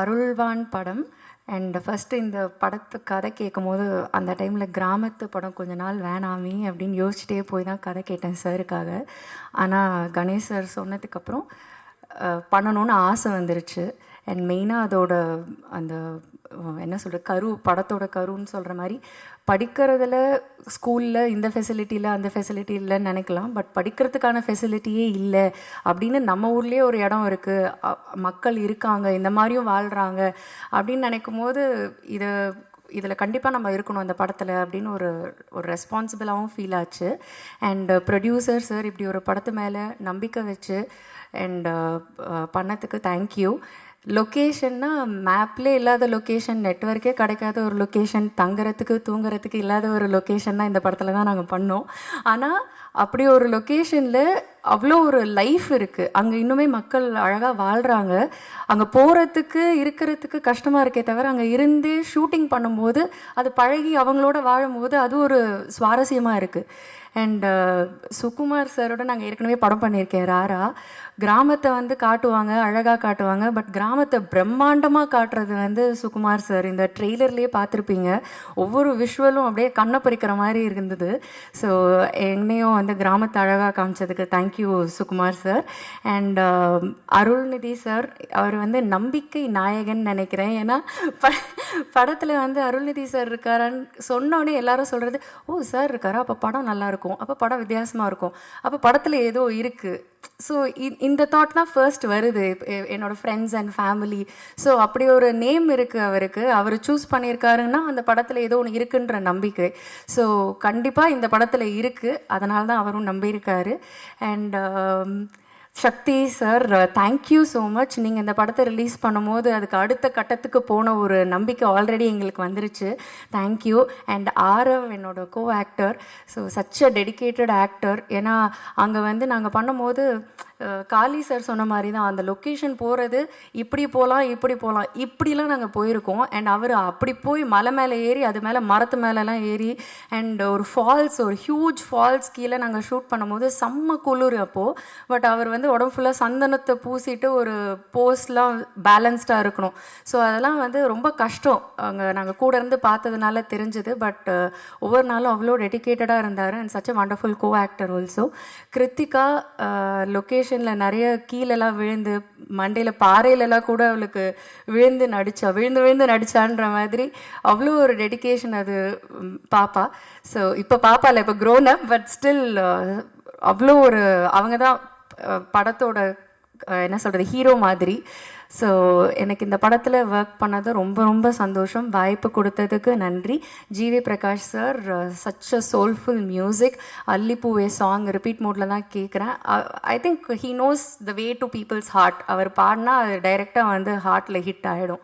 அருள்வான் படம். And first இந்த படத்து கதை கேட்கும்போது அந்த டைமில் கிராமத்து படம் கொஞ்ச நாள் வேணாமே அப்படின்னு யோசிச்சுட்டே போய் தான் கதை கேட்டேன் சாருக்காக. ஆனால் கணேஷ் சார் சொன்னதுக்கப்புறம் பண்ணணும்னு ஆசை வந்துருச்சு. அண்ட் மெயினாக அதோட அந்த என்ன சொல்கிற படத்தோட கருன்னு சொல்கிற மாதிரி படிக்கிறதுல ஸ்கூலில் இந்த ஃபெசிலிட்டியில் அந்த ஃபெசிலிட்டி இல்லைன்னு நினைக்கலாம். பட் படிக்கிறதுக்கான ஃபெசிலிட்டியே இல்லை அப்படின்னு நம்ம ஊர்லேயே ஒரு இடம் இருக்குது, மக்கள் இருக்காங்க, இந்த மாதிரியும் வாழ்கிறாங்க அப்படின்னு நினைக்கும் போது இதில் கண்டிப்பாக நம்ம இருக்கணும் அந்த படத்தில் அப்படின்னு ஒரு ரெஸ்பான்சிபிளாகவும் ஃபீல் ஆச்சு. அண்ட் ப்ரொடியூசர் சார் இப்படி ஒரு படத்து மேலே நம்பிக்கை வச்சு அண்ட் பண்ணதுக்கு தேங்க்யூ. லொக்கேஷன்னா மேப்லேயே இல்லாத லொக்கேஷன், நெட்வொர்க்கே கிடைக்காத ஒரு லொக்கேஷன், தங்குறதுக்கு தூங்குறதுக்கு இல்லாத ஒரு லொக்கேஷன் தான் இந்த படத்தில் தான் நாங்கள் பண்ணோம். ஆனால் அப்படி ஒரு லொக்கேஷனில் அவ்வளோ ஒரு லைஃப் இருக்குது, அங்கே இன்னுமே மக்கள் அழகாக வாழ்கிறாங்க. அங்கே போகிறதுக்கு இருக்கிறதுக்கு கஷ்டமாக இருக்கே தவிர அங்கே இருந்தே ஷூட்டிங் பண்ணும்போது அது பழகி அவங்களோட வாழும்போது அது ஒரு சுவாரஸ்யமாக இருக்குது. அண்ட் சுகுமார் சாரோட நாங்கள் ஏற்கனவே படம் பண்ணியிருக்கேன் ராரா. கிராமத்தை வந்து காட்டுவாங்க, அழகாக காட்டுவாங்க, பட் கிராமத்தை பிரம்மாண்டமாக காட்டுறது சுகுமார் சார். இந்த ட்ரெய்லர்லேயே பார்த்துருப்பீங்க, ஒவ்வொரு விஷுவலும் அப்படியே கண்ணை பறிக்கிற மாதிரி இருந்தது. ஸோ என்னையும் கிராமத்தை அழகாக காமிச்சதுக்கு thank you Sukumar sir. And Arulnithi sir, அவர் நம்பிக்கை நாயகன் நினைக்கிறேன். ஏன்னா படத்தில் அருள்நிதி சார் இருக்காரான்னு சொன்னோடனே எல்லாரும் சொல்கிறது, ஓ சார் இருக்காரா, அப்போ படம் நல்லாயிருக்கும், அப்போ படம் வித்தியாசமாக இருக்கும், அப்போ படத்தில் ஏதோ இருக்குது. ஸோ இந்த தாட் தான் ஃபர்ஸ்ட் வருது என்னோடய ஃப்ரெண்ட்ஸ் அண்ட் ஃபேமிலி. ஸோ அப்படி ஒரு நேம் இருக்குது அவருக்கு, அவர் சூஸ் பண்ணியிருக்காருன்னா அந்த படத்தில் ஏதோ ஒன்று இருக்குன்ற நம்பிக்கை. ஸோ கண்டிப்பாக இந்த படத்தில் இருக்குது, அதனால தான் அவரும் நம்பியிருக்காரு. And Sakthi sir, thank you so much. நீங்கள் இந்த படத்தை ரிலீஸ் பண்ணும்போது அதுக்கு அடுத்த கட்டத்துக்கு போன ஒரு நம்பிக்கை ஆல்ரெடி எங்களுக்கு வந்துருச்சு. தேங்க்யூ. அண்ட் ஆரவ் என்னோட கோ actor, so such a dedicated actor. ஏன்னா அங்கே நாங்கள் பண்ணும்போது காளி சார் சொன்ன மாதிரி தான் அந்த லொக்கேஷன் போகிறது இப்படி போகலாம் இப்படிலாம் நாங்கள் போயிருக்கோம். அண்ட் அவர் அப்படி போய் மலை மேலே ஏறி அது மேலே மரத்து மேலெலாம் ஏறி அண்ட் ஒரு ஃபால்ஸ், ஒரு ஹியூஜ் ஃபால்ஸ் கீழே நாங்கள் ஷூட் பண்ணும்போது செம்ம குளிர் அப்போது. பட் அவர் உடம்பு ஃபுல்லாக சந்தனத்தை பூசிட்டு ஒரு போஸ்ட்லாம் பேலன்ஸ்டாக இருக்கணும். ஸோ அதெல்லாம் ரொம்ப கஷ்டம், அங்கே நாங்கள் கூட இருந்து பார்த்ததுனால தெரிஞ்சுது. பட் ஒவ்வொரு நாளும் அவ்வளோ டெடிக்கேட்டடாக இருந்தார். And such a wonderful co actor also. Krithika லொக்கேஷனில் நிறைய கீழெல்லாம் விழுந்து மண்டையில் பாறையிலலாம் கூட அவளுக்கு விழுந்து நடிச்சான்ற மாதிரி அவ்வளோ ஒரு டெடிக்கேஷன் அது பாப்பா. ஸோ இப்போ பாப்பா இல்லை, இப்போ க்ரோன் அப், பட் ஸ்டில் அவ்வளோ ஒரு அவங்க தான் படத்தோட என்ன சொல்கிறது ஹீரோ மாதிரி. ஸோ எனக்கு இந்த படத்தில் ஒர்க் பண்ணது ரொம்ப ரொம்ப சந்தோஷம். வாய்ப்பு கொடுத்ததுக்கு நன்றி. GV Prakash sir, such a soulful music. அல்லிப்பூவே சாங் ரிப்பீட் மோடில் தான் கேட்குறேன். I think he knows the way to people's heart. அவர் பாடினா அது டைரெக்டாக ஹார்ட்டில் ஹிட் ஆகிடும்.